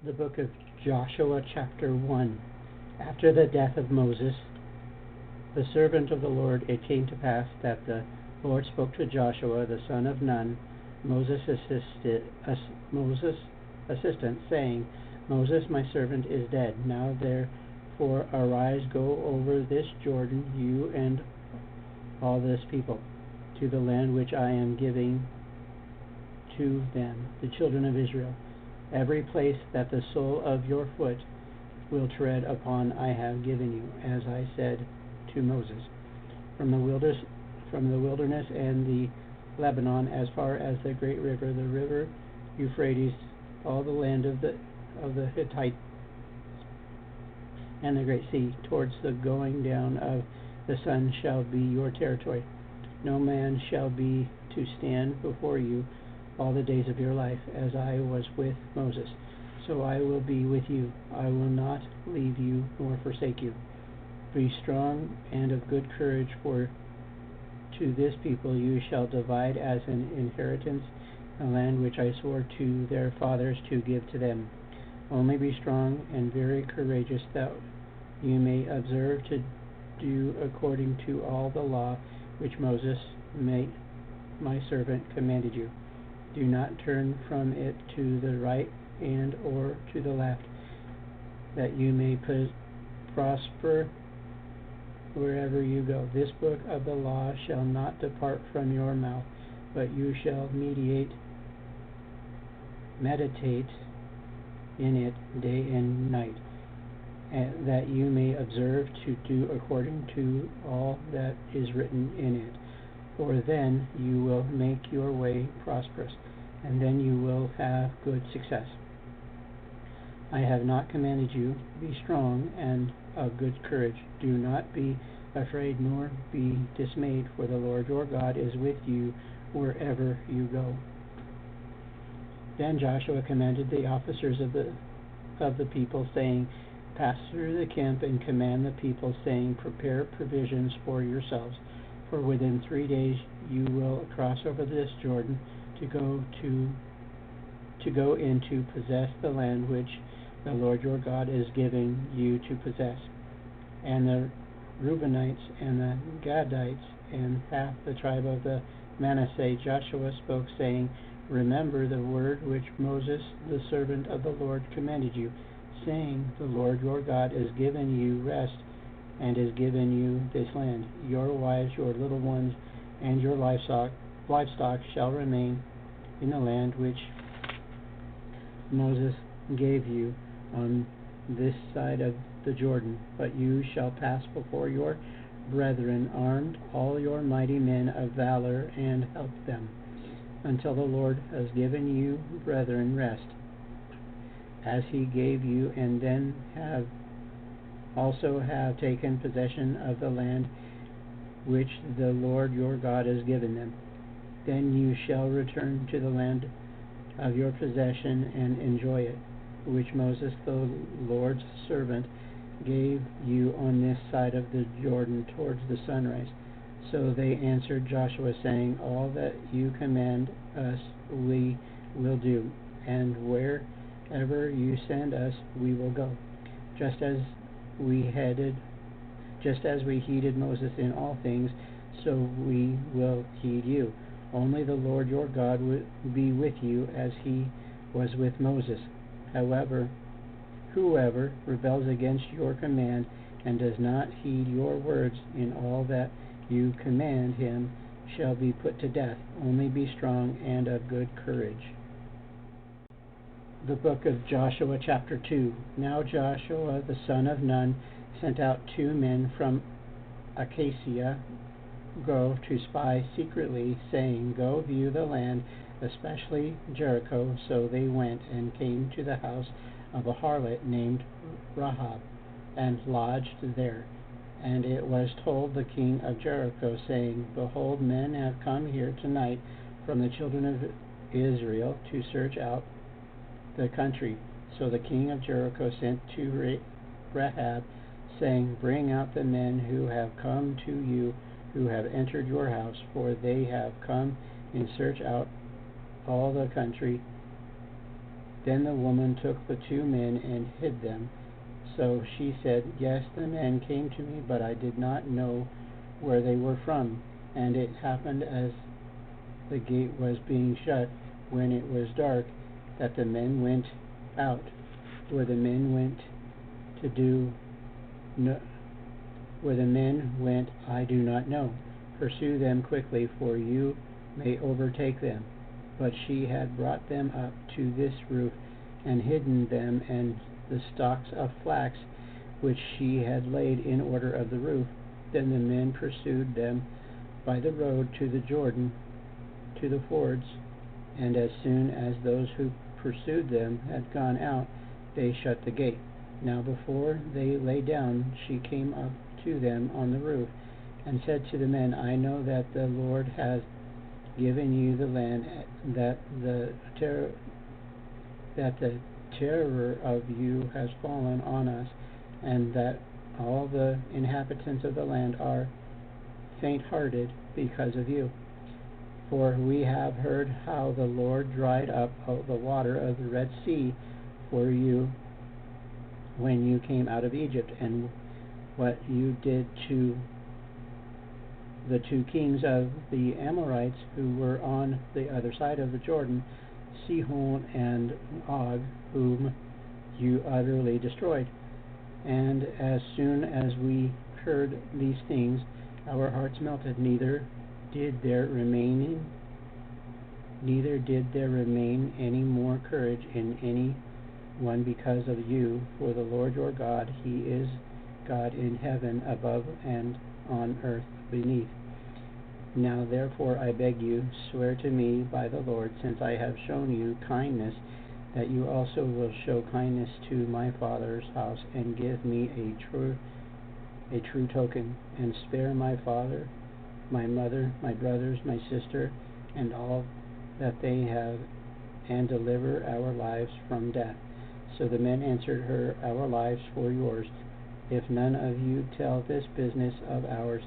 The book of Joshua, chapter 1. After the death of Moses, the servant of the Lord, it came to pass that the Lord spoke to Joshua, the son of Nun, Moses' assistant, saying, Moses, my servant, is dead. Now therefore arise, go over this Jordan, you and all this people, to the land which I am giving to them, the children of Israel. Every place that the sole of your foot will tread upon I have given you, as I said to Moses. From the wilderness and the Lebanon, as far as the great river, the river Euphrates, all the land of the Hittites, and the great sea, towards the going down of the sun, shall be your territory. No man shall be to stand before you all the days of your life. As I was with Moses, so I will be with you. I will not leave you nor forsake you. Be strong and of good courage, for to this people you shall divide as an inheritance the land which I swore to their fathers to give to them. Only be strong and very courageous, that you may observe to do according to all the law which Moses, my servant, commanded you. Do not turn from it to the right hand or to the left, that you may prosper wherever you go. This book of the law shall not depart from your mouth, but you shall meditate in it day and night, that you may observe to do according to all that is written in it. For then you will make your way prosperous, and then you will have good success. I have not commanded you, be strong and of good courage. Do not be afraid nor be dismayed, for the Lord your God is with you wherever you go. Then Joshua commanded the officers of the people, saying, Pass through the camp and command the people, saying, Prepare provisions for yourselves, for within 3 days you will cross over this Jordan to go in to possess the land which the Lord your God is giving you to possess. And the Reubenites and the Gadites and half the tribe of the Manasseh, Joshua spoke, saying, Remember the word which Moses, the servant of the Lord, commanded you, saying, The Lord your God is giving you rest, and is given you this land. Your wives, your little ones, and your livestock shall remain in the land which Moses gave you on this side of the Jordan. But you shall pass before your brethren armed, all your mighty men of valor, and help them, until the Lord has given you, brethren, rest, as he gave you, and then also have taken possession of the land which the Lord your God has given them. Then you shall return to the land of your possession and enjoy it, which Moses the Lord's servant gave you on this side of the Jordan towards the sunrise. So they answered Joshua, saying, All that you command us we will do, and wherever you send us we will go. Just as we heeded Moses in all things, so we will heed you. Only the Lord your God will be with you as he was with Moses. However, whoever rebels against your command and does not heed your words in all that you command him shall be put to death. Only be strong and of good courage. The book of Joshua, chapter 2. Now Joshua the son of Nun sent out 2 men from Acacia Grove to spy secretly, saying, Go view the land, especially Jericho. So they went and came to the house of a harlot named Rahab, and lodged there. And it was told the king of Jericho, saying, Behold, men have come here tonight from the children of Israel to search out the country. So the king of Jericho sent to Rahab, saying, Bring out the men who have come to you, who have entered your house, for they have come and search out all the country Then the woman took the 2 men and hid them. So she said, Yes, the men came to me, but I did not know where they were from. And it happened as the gate was being shut, when it was dark, that the men went out. Where the men went, I do not know. Pursue them quickly, for you may overtake them. But she had brought them up to this roof, and hidden them and the stalks of flax which she had laid in order of the roof. Then the men pursued them by the road to the Jordan, to the fords, and as soon as those who pursued them had gone out, they shut the gate. Now before they lay down, she came up to them on the roof, and said to the men, I know that the Lord has given you the land, that the terror of you has fallen on us, and that all the inhabitants of the land are faint-hearted because of you. For we have heard how the Lord dried up the water of the Red Sea for you when you came out of Egypt, and what you did to the 2 kings of the Amorites who were on the other side of the Jordan, Sihon and Og, whom you utterly destroyed. And as soon as we heard these things, our hearts melted, neither did there remain any more courage in any one because of you, for the Lord your God, He is God in heaven above and on earth beneath. Now therefore I beg you, swear to me by the Lord, since I have shown you kindness, that you also will show kindness to my father's house, and give me a true token, and spare my father, my mother, my brothers, my sister, and all that they have, and deliver our lives from death. So the men answered her, Our lives for yours, if none of you tell this business of ours.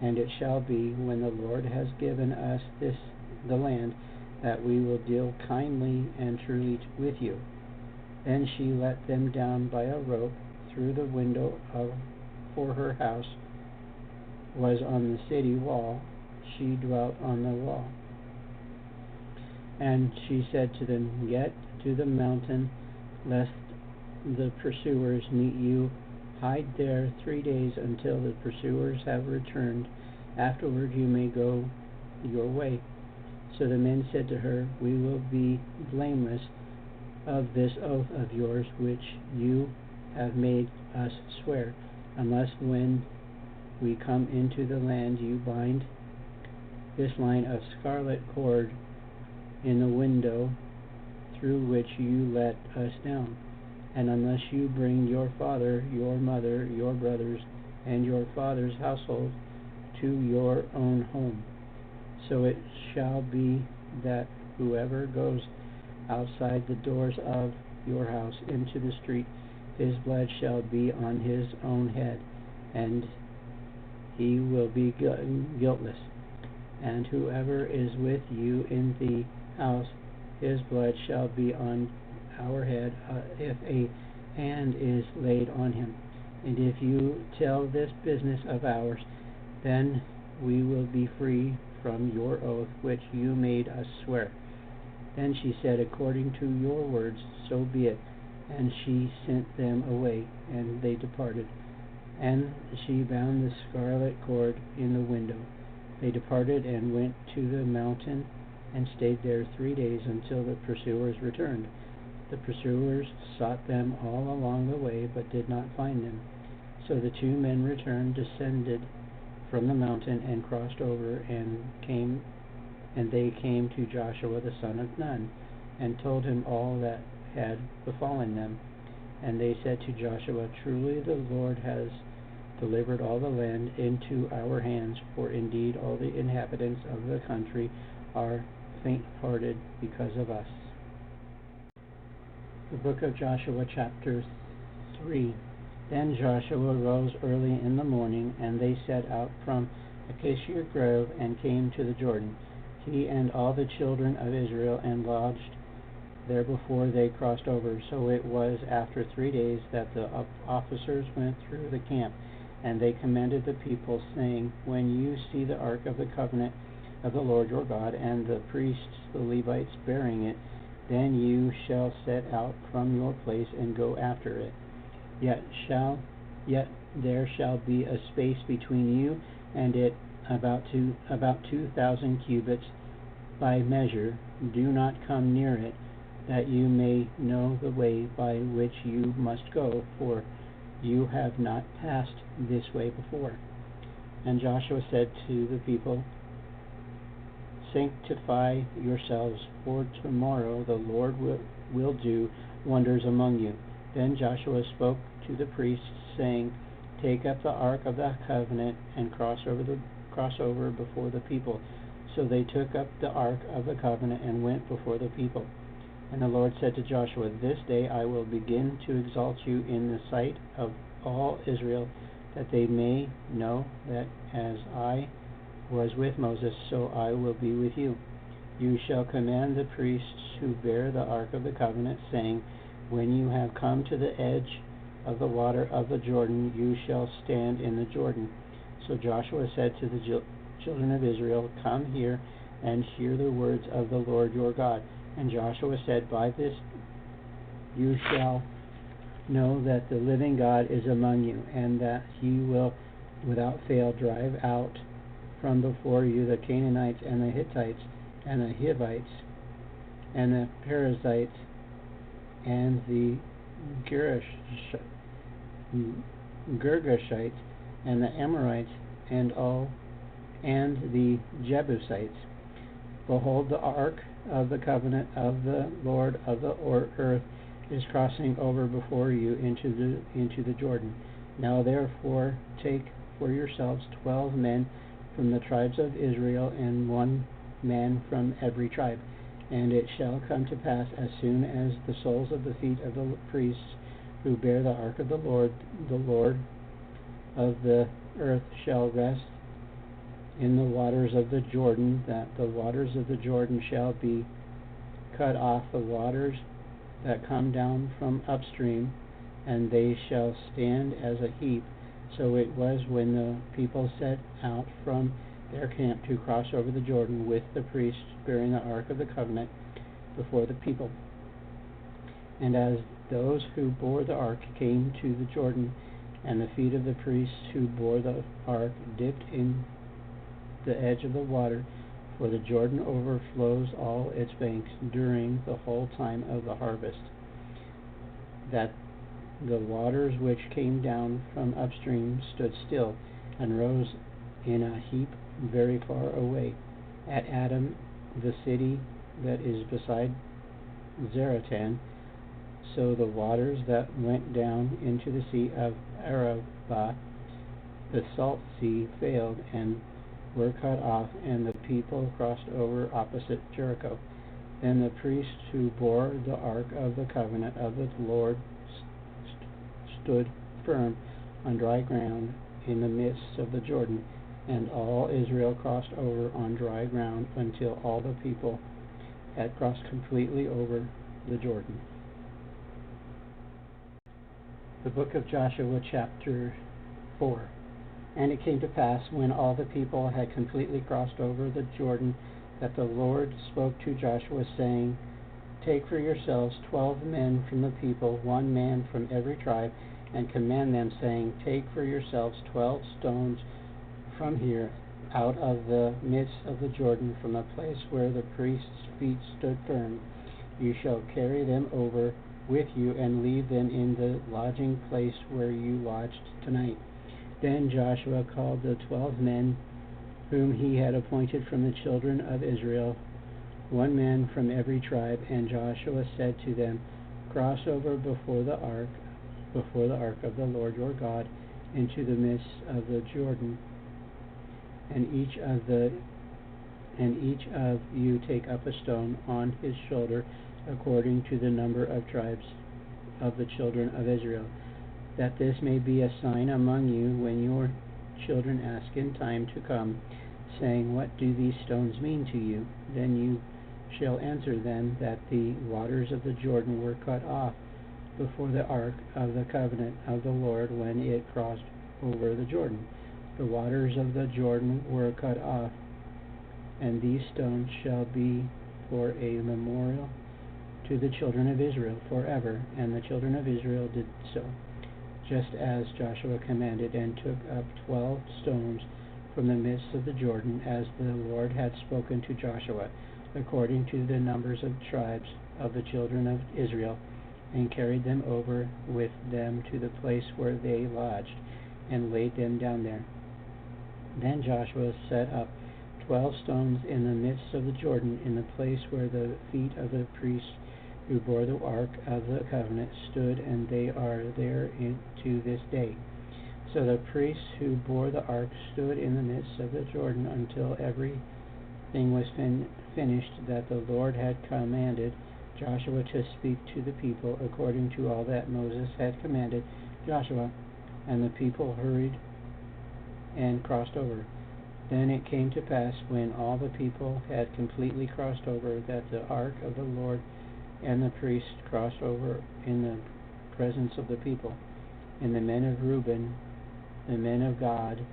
And it shall be, when the Lord has given us the land, that we will deal kindly and truly with you. Then she let them down by a rope through the window for her house was on the city wall. She dwelt on the wall. And she said to them, Get to the mountain, lest the pursuers meet you. Hide there 3 days until the pursuers have returned. Afterward you may go your way. So the men said to her, We will be blameless of this oath of yours which you have made us swear, unless when we come into the land you bind this line of scarlet cord in the window through which you let us down. And unless you bring your father, your mother, your brothers, and your father's household to your own home. So it shall be that whoever goes outside the doors of your house into the street, his blood shall be on his own head, and he will be guiltless. And whoever is with you in the house, his blood shall be on our head, if a hand is laid on him. And if you tell this business of ours, then we will be free from your oath which you made us swear. Then she said, According to your words, so be it. And she sent them away, and they departed. And she bound the scarlet cord in the window. They departed and went to the mountain, and stayed there 3 days until the pursuers returned. The pursuers sought them all along the way, but did not find them. So the 2 men returned, descended from the mountain, and crossed over, and they came to Joshua the son of Nun, and told him all that had befallen them. And they said to Joshua, Truly the Lord has delivered all the land into our hands, for indeed all the inhabitants of the country are faint-hearted because of us. The book of Joshua, chapter 3. Then Joshua rose early in the morning, and they set out from Acacia Grove and came to the Jordan, he and all the children of Israel, and lodged there before they crossed over. So it was after 3 days that the officers went through the camp, and they commanded the people, saying, When you see the ark of the covenant of the Lord your God, and the priests, the Levites, bearing it, then you shall set out from your place and go after it. Yet there shall be a space between you and it, about 2,000 cubits by measure. Do not come near it, that you may know the way by which you must go, for you have not passed this way before. And Joshua said to the people, Sanctify yourselves, for tomorrow the Lord will do wonders among you. Then Joshua spoke to the priests, saying, Take up the ark of the covenant and cross over before the people. So they took up the ark of the covenant and went before the people. And the Lord said to Joshua, This day I will begin to exalt you in the sight of all Israel, that they may know that as I was with Moses, so I will be with you. You shall command the priests who bear the ark of the covenant, saying, When you have come to the edge of the water of the Jordan, you shall stand in the Jordan. So Joshua said to the children of Israel, Come here and hear the words of the Lord your God. And Joshua said, By this you shall know that the living God is among you, and that he will without fail drive out from before you the Canaanites and the Hittites and the Hivites and the Perizzites and the Girgashites and the Amorites and the Jebusites. Behold, the ark of the covenant of the Lord of the earth is crossing over before you into the Jordan. Now therefore take for yourselves 12 men from the tribes of Israel, and 1 man from every tribe. And it shall come to pass, as soon as the soles of the feet of the priests who bear the ark of the Lord of the earth shall rest in the waters of the Jordan, that the waters of the Jordan shall be cut off, the waters that come down from upstream, and they shall stand as a heap. So it was when the people set out from their camp to cross over the Jordan with the priests bearing the ark of the covenant before the people. And as those who bore the ark came to the Jordan, and the feet of the priests who bore the ark dipped in the edge of the water, for the Jordan overflows all its banks during the whole time of the harvest, that the waters which came down from upstream stood still and rose in a heap very far away at Adam, the city that is beside Zaratan. So the waters that went down into the sea of Arabah, the salt sea, failed and were cut off, and the people crossed over opposite Jericho. Then the priests who bore the ark of the covenant of the Lord stood firm on dry ground in the midst of the Jordan, and all Israel crossed over on dry ground until all the people had crossed completely over the Jordan. The book of Joshua, chapter 4. And it came to pass, when all the people had completely crossed over the Jordan, that the Lord spoke to Joshua, saying, Take for yourselves 12 men from the people, 1 man from every tribe, and command them, saying, Take for yourselves 12 stones from here, out of the midst of the Jordan, from the place where the priest's feet stood firm. You shall carry them over with you, and leave them in the lodging place where you lodged tonight. Then Joshua called the 12 men whom he had appointed from the children of Israel, 1 man from every tribe, and Joshua said to them, Cross over before the ark of the Lord your God, into the midst of the Jordan, and each of you take up a stone on his shoulder, according to the number of tribes of the children of Israel, that this may be a sign among you when your children ask in time to come, saying, What do these stones mean to you? Then you shall answer them that the waters of the Jordan were cut off before the ark of the covenant of the Lord when it crossed over the Jordan. The waters of the Jordan were cut off, and these stones shall be for a memorial to the children of Israel forever. And the children of Israel did so, just as Joshua commanded, and took up 12 stones from the midst of the Jordan, as the Lord had spoken to Joshua, according to the numbers of tribes of the children of Israel, and carried them over with them to the place where they lodged, and laid them down there. Then Joshua set up 12 stones in the midst of the Jordan, in the place where the feet of the priests who bore the ark of the covenant stood, and they are there to this day. So the priests who bore the ark stood in the midst of the Jordan until everything was finished that the Lord had commanded Joshua to speak to the people, according to all that Moses had commanded Joshua. And the people hurried and crossed over. Then it came to pass, when all the people had completely crossed over, that the ark of the Lord and the priests crossed over in the presence of the people. And the men of Reuben, the men of Gad,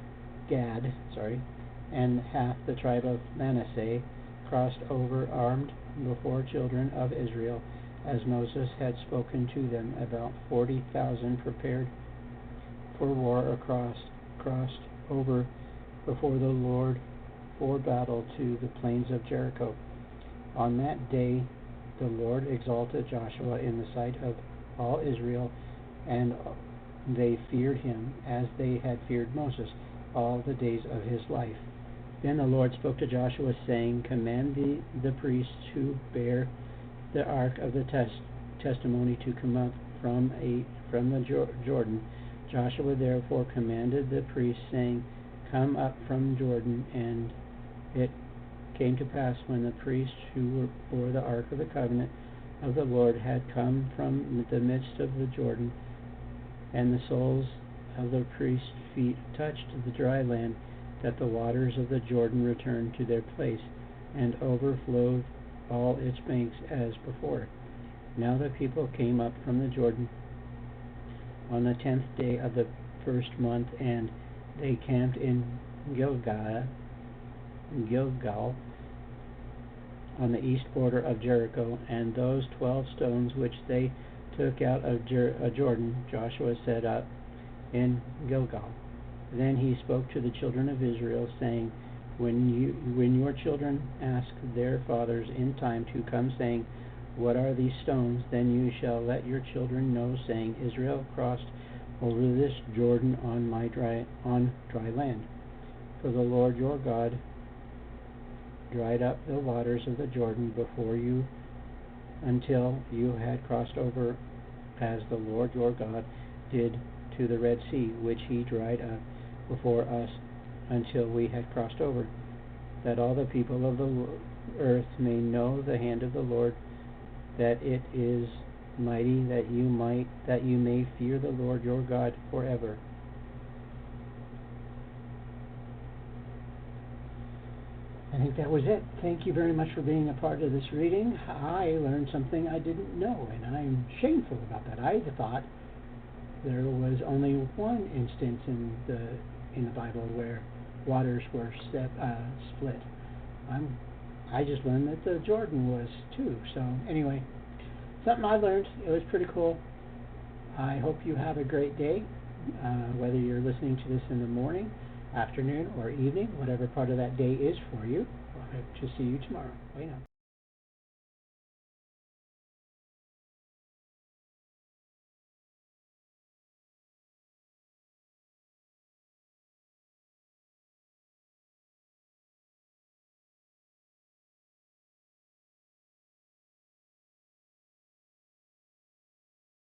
and half the tribe of Manasseh crossed over armed before children of Israel, as Moses had spoken to them. About 40,000 prepared for war crossed over before the Lord for battle to the plains of Jericho. On that day the Lord exalted Joshua in the sight of all Israel, and they feared him as they had feared Moses all the days of his life. Then the Lord spoke to Joshua, saying, Command the priests who bear the ark of the testimony to come up from the Jordan. Joshua therefore commanded the priests, saying, Come up from Jordan. And it came to pass, when the priests who bore the ark of the covenant of the Lord had come from the midst of the Jordan, and the soles of the priests' feet touched the dry land, that the waters of the Jordan returned to their place, and overflowed all its banks as before. Now the people came up from the Jordan on the 10th day of the first month, and they camped in Gilgal, on the east border of Jericho. And those 12 stones which they took out of Jordan, Joshua set up in Gilgal. Then he spoke to the children of Israel, saying, When your children ask their fathers in time to come, saying, What are these stones? Then you shall let your children know, saying, Israel crossed over this Jordan on dry land. For the Lord your God dried up the waters of the Jordan before you until you had crossed over, as the Lord your God did to the Red Sea, which he dried up before us until we had crossed over, that all the people of the earth may know the hand of the Lord, that it is mighty, that you may fear the Lord your God forever. I think that was it. Thank you very much for being a part of this reading. I learned something I didn't know, and I'm shameful about that. I thought there was only one instance in the Bible where waters were split. I just learned that the Jordan was too. So anyway, something I learned. It was pretty cool. I hope you have a great day, whether you're listening to this in the morning, afternoon, or evening, whatever part of that day is for you. I hope to see you tomorrow. Bye now.